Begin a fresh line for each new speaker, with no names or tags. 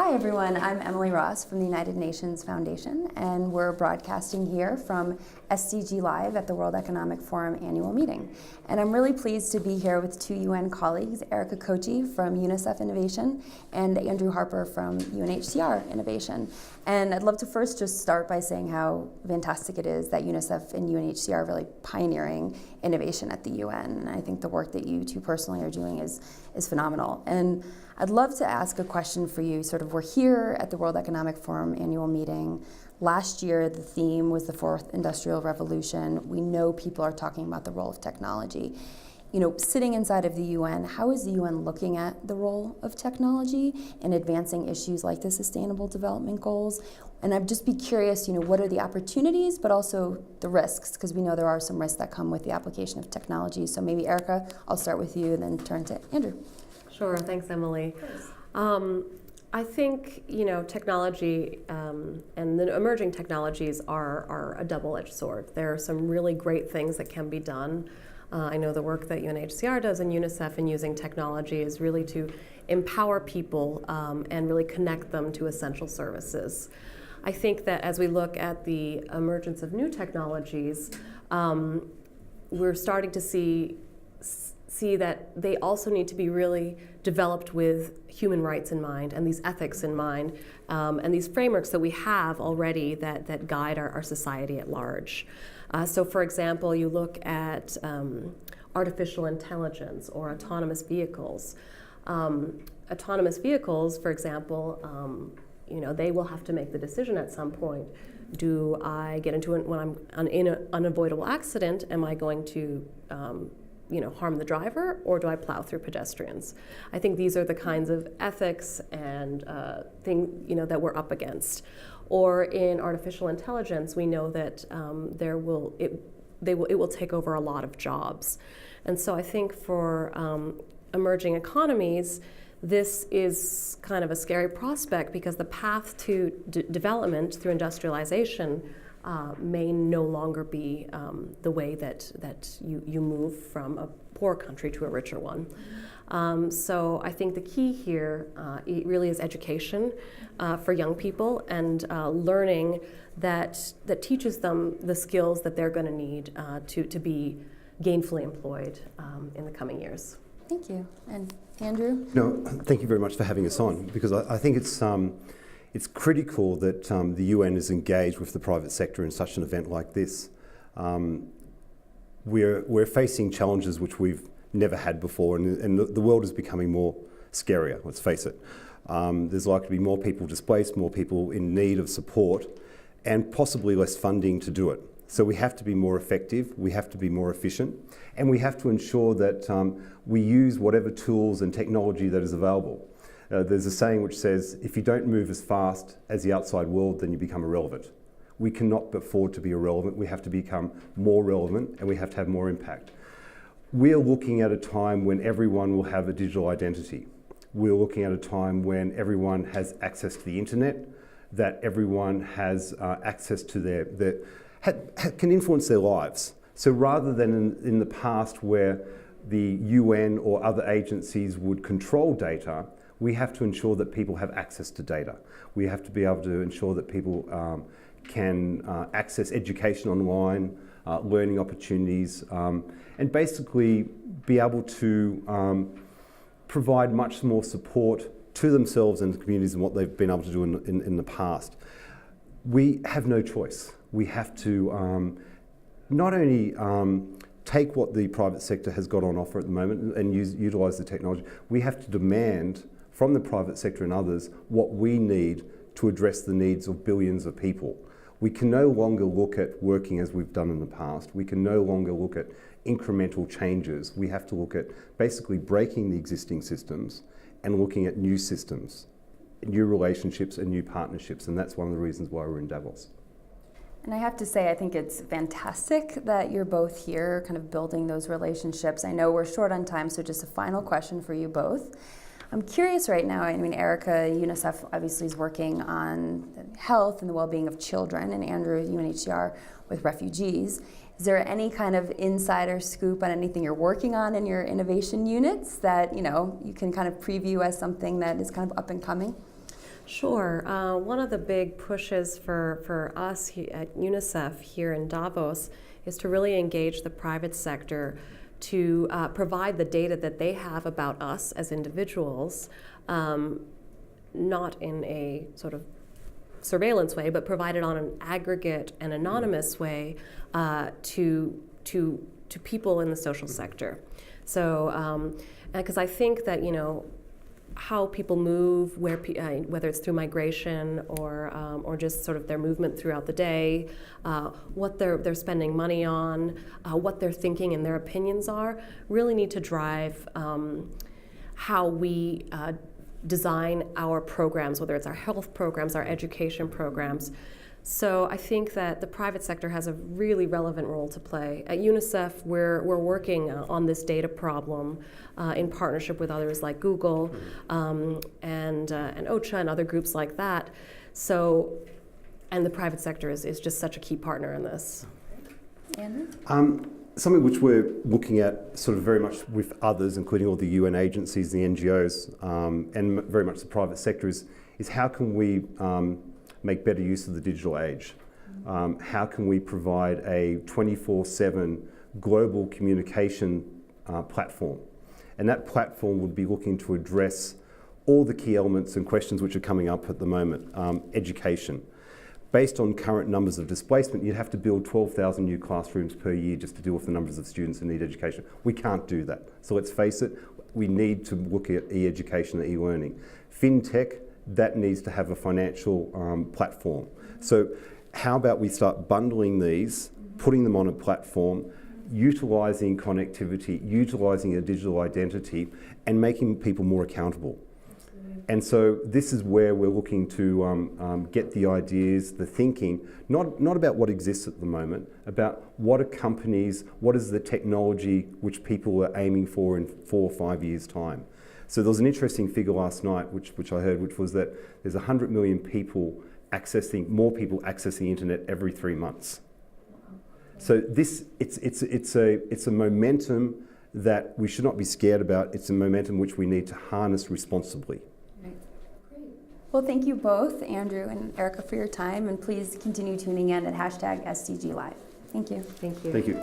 Hi everyone, I'm Emily Ross from the United Nations Foundation, and we're broadcasting here from SDG Live at the World Economic Forum annual meeting. And I'm really pleased to be here with two UN colleagues, Kochi from UNICEF Innovation and Andrew Harper from UNHCR Innovation. And I'd love to first just start by saying how fantastic it is that UNICEF and UNHCR are really pioneering innovation at the UN. And I think the work that you two personally are doing is phenomenal. And I'd love to ask a question for you. We're here at the World Economic Forum annual meeting. Last year, the theme was the fourth industrial revolution. We know people are talking about the role of technology. Sitting inside of the UN, how is the UN looking at the role of technology in advancing issues like the Sustainable Development Goals? And I'd just be curious, what are the opportunities, but also the risks, because we know there are some risks that come with the application of technology. So maybe Erica, I'll start with you and then turn to Andrew.
Sure, thanks, Emily. I think technology and the emerging technologies are a double-edged sword. There are some really great things that can be done. I know the work that UNHCR does and UNICEF in using technology is really to empower people and really connect them to essential services. I think that as we look at the emergence of new technologies, we're starting to see that they also need to be really developed with human rights in mind and these ethics in mind and these frameworks that we have already that guide our society at large. So for example, you look at artificial intelligence or autonomous vehicles. Autonomous vehicles, for example, they will have to make the decision at some point. Do I get into it when I'm in an unavoidable accident? Am I going to harm the driver, or do I plow through pedestrians? I think these are the kinds of ethics and things that we're up against. Or in artificial intelligence, we know that it will take over a lot of jobs, and so I think for emerging economies, this is kind of a scary prospect because the path to development through industrialization may no longer be the way that you move from a poor country to a richer one. So I think the key here it really is education for young people and learning that teaches them the skills that they're going to need to be gainfully employed in the coming years.
Thank you. And Andrew?
No, thank you very much for having us on, because I think it's critical that the UN is engaged with the private sector in such an event like this. We're facing challenges which we've never had before, and the world is becoming more scarier, let's face it. There's likely to be more people displaced, more people in need of support, and possibly less funding to do it. So we have to be more effective, we have to be more efficient, and we have to ensure that we use whatever tools and technology that is available. There's a saying which says, if you don't move as fast as the outside world, then you become irrelevant. We cannot afford to be irrelevant. We have to become more relevant, and we have to have more impact. We're looking at a time when everyone will have a digital identity. We're looking at a time when everyone has access to the internet, that everyone has access to can influence their lives. So rather than in the past where the UN or other agencies would control data, we have to ensure that people have access to data. We have to be able to ensure that people can access education online, learning opportunities, and basically be able to provide much more support to themselves and the communities than what they've been able to do in the past. We have no choice. We have to not only take what the private sector has got on offer at the moment and utilise the technology, we have to demand from the private sector and others what we need to address the needs of billions of people. We can no longer look at working as we've done in the past. We can no longer look at incremental changes. We have to look at basically breaking the existing systems and looking at new systems, new relationships and new partnerships, and that's one of the reasons why we're in Davos.
And I have to say, I think it's fantastic that you're both here kind of building those relationships. I know we're short on time, so just a final question for you both. I'm curious right now, Erica, UNICEF obviously is working on health and the well-being of children, and Andrew, UNHCR, with refugees. Is there any kind of insider scoop on anything you're working on in your innovation units that you can kind of preview as something that is kind of up and coming?
Sure. One of the big pushes for us at UNICEF here in Davos is to really engage the private sector to provide the data that they have about us as individuals, not in a sort of surveillance way, but provided on an aggregate and anonymous way to people in the social sector. So, because I think that, you know, how people move, whether it's through migration or just sort of their movement throughout the day, what they're spending money on, what they're thinking and their opinions are, really need to drive how we design our programs, whether it's our health programs, our education programs. So I think that the private sector has a really relevant role to play. At UNICEF, we're working on this data problem in partnership with others like Google and OCHA and other groups like that. So, and the private sector is just such a key partner in this.
Andrew?
Something which we're looking at sort of very much with others, including all the UN agencies, the NGOs, and very much the private sector is how can we make better use of the digital age? How can we provide a 24/7 global communication platform? And that platform would be looking to address all the key elements and questions which are coming up at the moment. Education. Based on current numbers of displacement, you'd have to build 12,000 new classrooms per year just to deal with the numbers of students who need education. We can't do that. So let's face it, we need to look at e-education and e-learning. FinTech, that needs to have a financial platform. So how about we start bundling these, putting them on a platform, utilising connectivity, utilising a digital identity, and making people more accountable. And so this is where we're looking to get the ideas, the thinking, not about what exists at the moment, about what are companies, what is the technology which people are aiming for in 4 or 5 years' time. So there was an interesting figure last night, which I heard, which was that there's 100 million more people accessing the internet every 3 months. So it's a momentum that we should not be scared about. It's a momentum which we need to harness responsibly.
Well, thank you both, Andrew and Erica, for your time, and please continue tuning in at #SDG Live. Thank you.
Thank you.
Thank you.